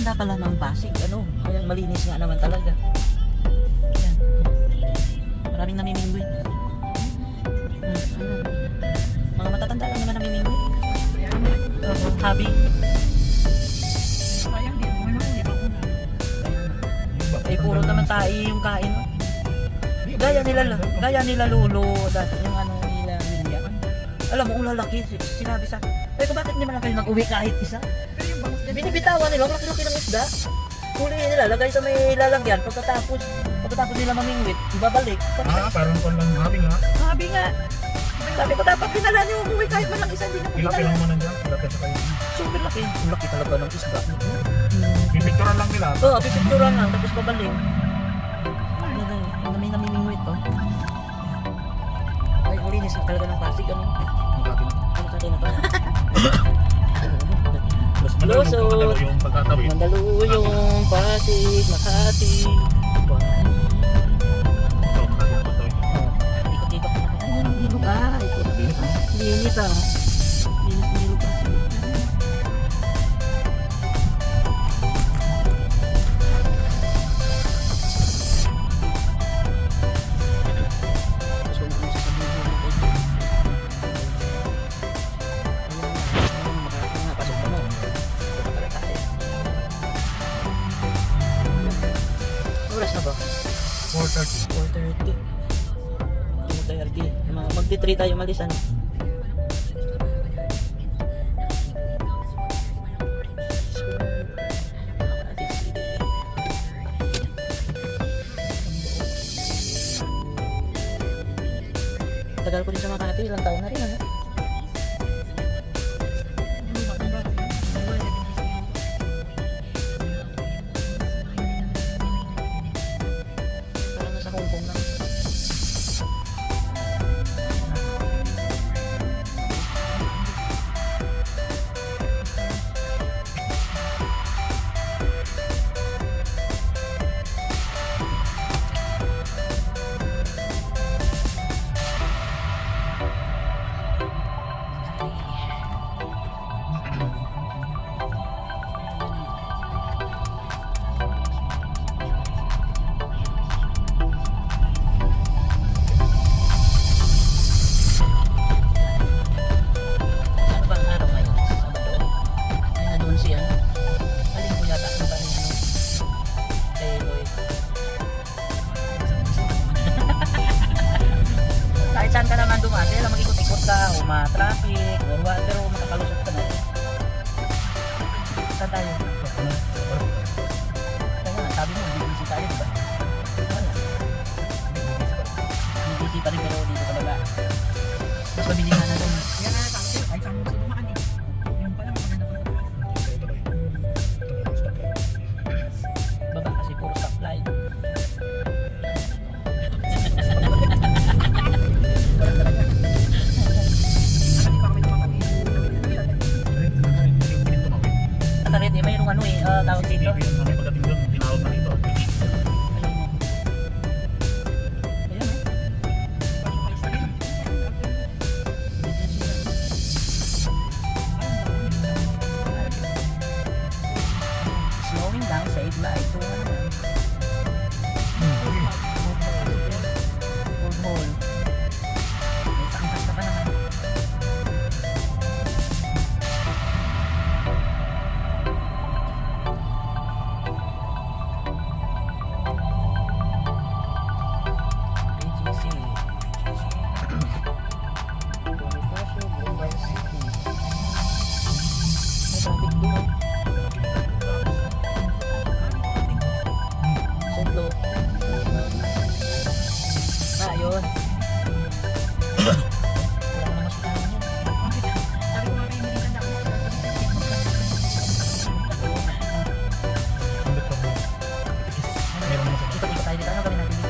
ganda pala ng Pasig, ano, ayan, malinis nga naman talaga. Ayan. Maraming namimingwit. Ayan. Mga matatanda lang naman namimingwit. Habi. Sayang din, manahuli pa una. Eh, puro naman tayo yung kain, no? Gaya nila Lolo, dati yung ano nila William. Alam mo, ang lalaki, sinabi sa eh, kung bakit hindi man lang kayo nag-uwi kahit isa? Pero yung bangus dyan, Binibitawan nila, ang laki-laki ng isda. Huliin nila, lagay sa may lalagyan, pagkatapos nila mamingwit, ibabalik. Parang kon lang habi nga. Sabi nga, sabi ko dapat pinala niyo umuwi kahit man lang isa, hindi na Ilaki lang mo nandiyan. Ilaki sa kayo. super laki. Ang laki talaga ng isda. Pipicturean lang nila. Oo, pipicturean lang, tapos babalik. May namimingwit to. Ay, malinis na talaga ng Pasig, ano? Ano sa atin na to? Madalo yung pagkatawid. Mandaluyong, Pasig, Makati. Ito, Makati ang pagkatawid. Ikot-ikot na ako. Ay, ilog ah. Linis mo. Linis ah. Linis na ilog ah. So, ano sasabihin mo ito? Ayun, makapasok ka mo. Ito pala tayo. Oras na ba? 4:30. 4:30. 4:30. Magti-3 tayo malis, ano? Tagal ko din sa Makati, ilang taon na rin, ano? Parang nasa Hong Kong lang. Ano ba ang araw ngayon? Sabado? Ay, nandun si ano? Alin ko yata ang parang ano? Kay Lloyd. Kahit saan ka naman dumati, alam mag-ikot-ikot ka, o ma-traffic, or what, pero makakalusot ka na. Saan tayo? Kaya nga, sabi mo, busy tayo, diba? Wala. Busy pa rin pero dito talaga. Mas mabili nga na doon. Yan na natin, ay saan mo sa dumaan eh. Yung pala, maganda pala. Baba kasi puro stoplight. Kasi pa kami naman kami. At rin, mayroong ano eh, tawag dito. Ayun mo. Ayun eh. Slowing down, save life. So, ano yan? Old hole. May paangkas ka pa naman. BGC. Bonifacio Global City. May traffic doon. Sundlo. Yun. Wala naman masukahan yun. Sabi ko nga kayo, hindi tanda ko. Ikot-ikot tayo dito. Ano kami natin dito?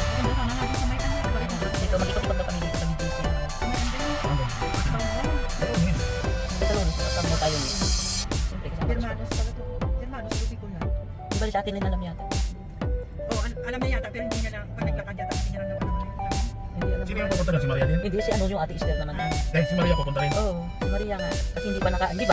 Maganda sana nga dito may ano. Dito, mag-ikot-ikot na kami dito sa BGC. Sa lunes, kasama tayo niya. Siyempre, kasama tayo. Hermanos pala to. Hermanos, lupi ko na. Di ba sa atin rin alam yata? Oh, alam niya yata, pero hindi niya lang, pag naglakad yata, hindi niya lang naman naman. Hindi alam. Sino yung pupunta doon? Si Maria din? Hindi, si ano yung ate Esther naman. Si Maria pupunta rin. Oo, si Maria nga. Kasi hindi pa hindi ba?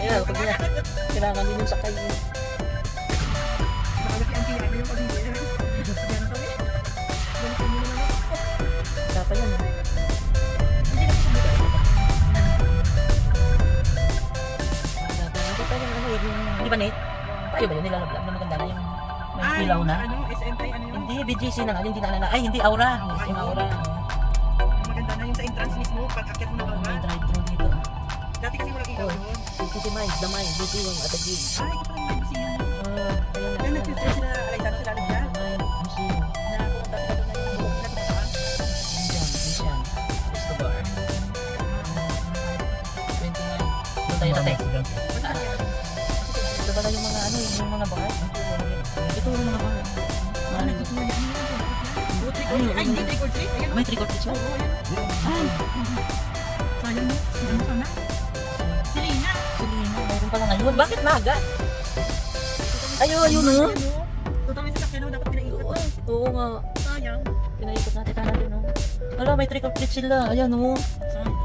Kaya, pag na, kailangan din yung sakay. Nakalaki ang kaya yung pamilya. Yan ang kami. Balik mo naman ako. Dapat yan. Hindi na po kami. Nakita yung ano, yung, di ba Nate? Tayo ba yun nilalablab na maganda na yung may ilaw na? Ano, SMI, ano yun? Hindi, BGC na nga, hindi na ay hindi Aura. Yung Aura. Maganda na yung sa entrance mismo, pag akyat mo ng May aura. drive-thru dito. Dati kasi walang ilaw yun. Si Mike, the Mike, busy yung atagig. Ay, ito pala yung museum. Ayun Kaya na. nag-future sila, Alaysano sila Lucia, Museum. na pumunta sila doon na yung buhok nila tumataas. Diyan. Escobar. 29. Doon tayo sa tech. Ito pala yung mga ano, yung mga bar. Ito yung mga bar. Ah, nagtutuwa niya. Ano yun? Ay, hindi, trick or treat. Ayan, May trick or treat siya? oo, ayan. Ay, Sayang mo. Ano sana? Si Lina. Selena, mayroon pala ngayon. Bakit maga? Ayun, oh. Total may sasakyan na dapat pinaikot. Oo nga. Sayang. Pinaikot natin ka natin, oh. Wala, may trick or treat sila. Ayan, oh. Sayang.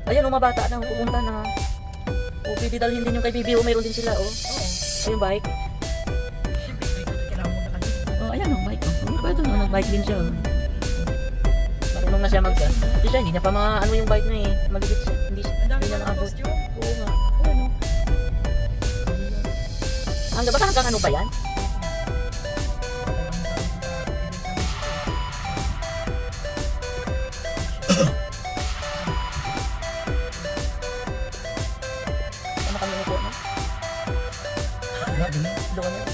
Ayan, oh, mga bata na. Pupunta na. O, pwede dalhin din yung kay BBO. Mayroon din sila, oh. Oo. Ayun, bike. Kailangan mo na kasi. Oh, ayan, oh, bike. Oh, pwede na, nag-bike din siya, oh. Marunong na siya Hindi siya, hindi niya pa ano yung bike na eh. Maligit siya. Hindi siya. Ang dami Hindi niya na ng naabot. costume. Oo nga. Ayan, oh. Hanggang ano ba yan? Ano kami upo na? Doon yan.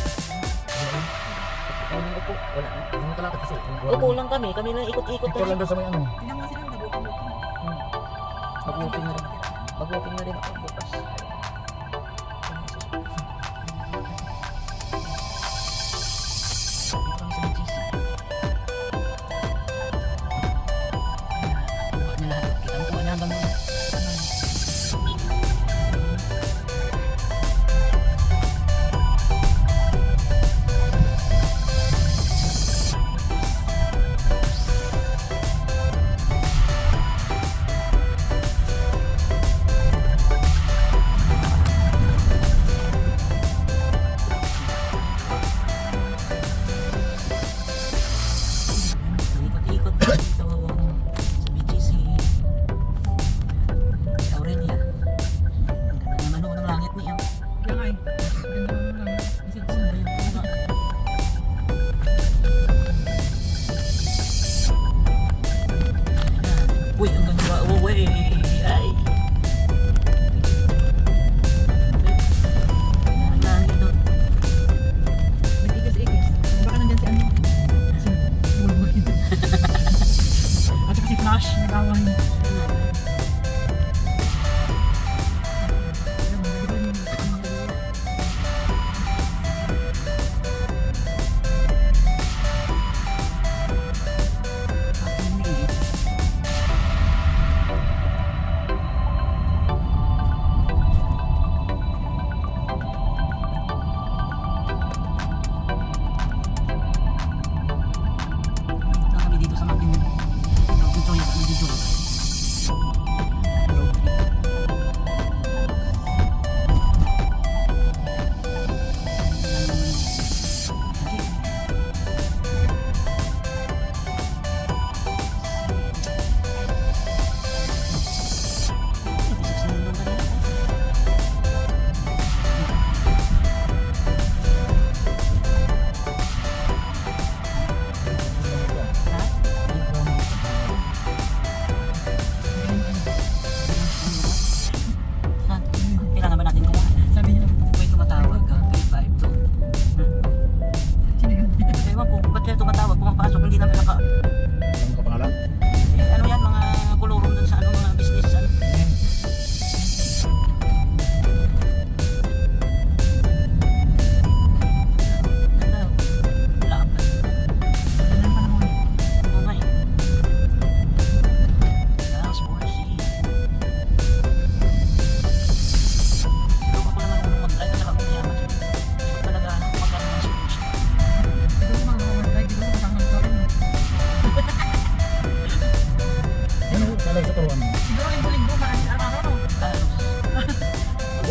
Ano upo? Wala na. Ano talaga kasi? Upo lang kami. Kami lang ikot-ikot Ito lang na. daw sa may ano. Tingnan mo sila, nag-walking-walking. Mag-walking na rin. Mag-walking na rin ako bukas. Dito kami sa BGC. Kuha niya lahat. Kitang-kuha niya hanggang ano. Ikot-ikot na dito sa BGC. Aurelia. Ang ganda naman ng langit niya. Kaya nga eh. Ganda mo lang. Kasi gusto mo yun. Uy, ang ganda. Oh, wey. Ay. Ang langit doon. Nag-ikis-ikis. Baka nandyan si ano? Si Bulbul. At saka si Flash, nag-away. Kami dito sa Makin. Nag-enjoy.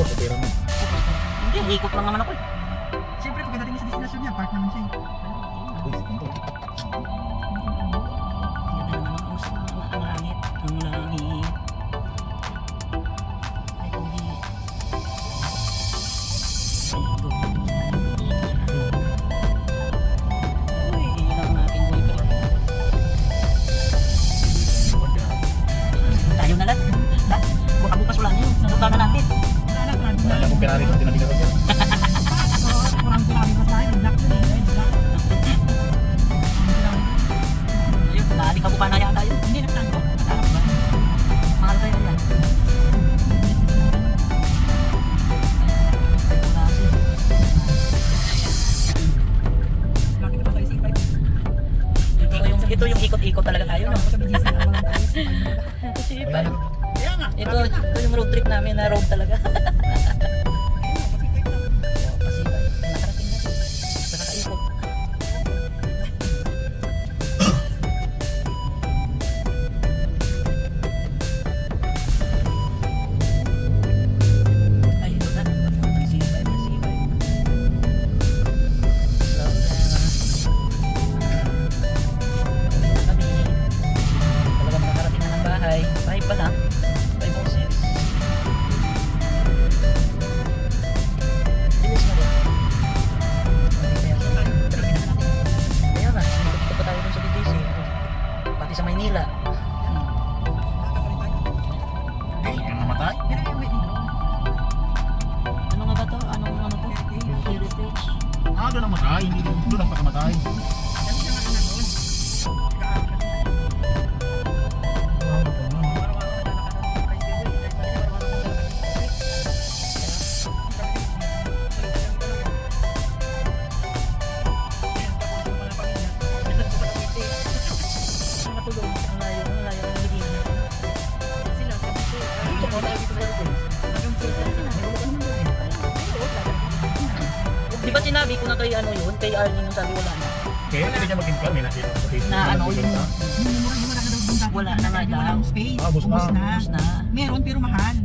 Tapos, sa pera mo. Hindi, ikot lang naman ako eh. Siyempre, pagdating sa destination niya, park naman siya. Uy, ito. Ganda naman ang langit. Ang langit. Ay, hindi. Uy, yun ang aking boyfriend. Tayo na lang. Baka bukas wala na yun. Napunta na natin. Wala na, grabe Wala na. akong Ferrari kung tinabing ako dyan. Oo, parang grabe pa tayo. Black yun eh. Black. Ayun, naaling ka na yata yun. Hindi, nagtango. Natanap ba? Mahal kayo yan. Wala siya. Bakit ka pa tayo C5? Ito yung ikot-ikot talaga tayo, no? Sabi GC na naman tayo. Kasi Kaya na. Kaya nga. ito yung road trip namin na road talaga. Kasi nakarating na. Nakakaikot. Ay, ito na. C5 na C5. Slow na. Kami. Talagang nakarating na ng bahay. Bahay pa lang. 5 or 6. Bilis na rin. Kaya nga, ikot pa tayo dun sa BGC. Pati sa Maynila. Hindi, yung namatay. Pero yung wait nito. Ano nga ba to? Anong ano to? Heritage. Doon namatay. Hindi doon ang pakamatay. Kasi siya nga na doon. Matulog. Ang layo. Ang layo. Ang hindi na. Dito mo tayo dito sa Philippines. Di ba sinabi ko na kay ano yun? Kay Arlene yung sabi wala na. Kaya hindi siya mag-inform. May nakita ko sa Facebook. Na ano, Nakita yung- ka. Yung mura na daw doon dati. Wala na nga daw. Walang space. Ah, ubos na. Ubos na. Tapos na. Meron pero mahal.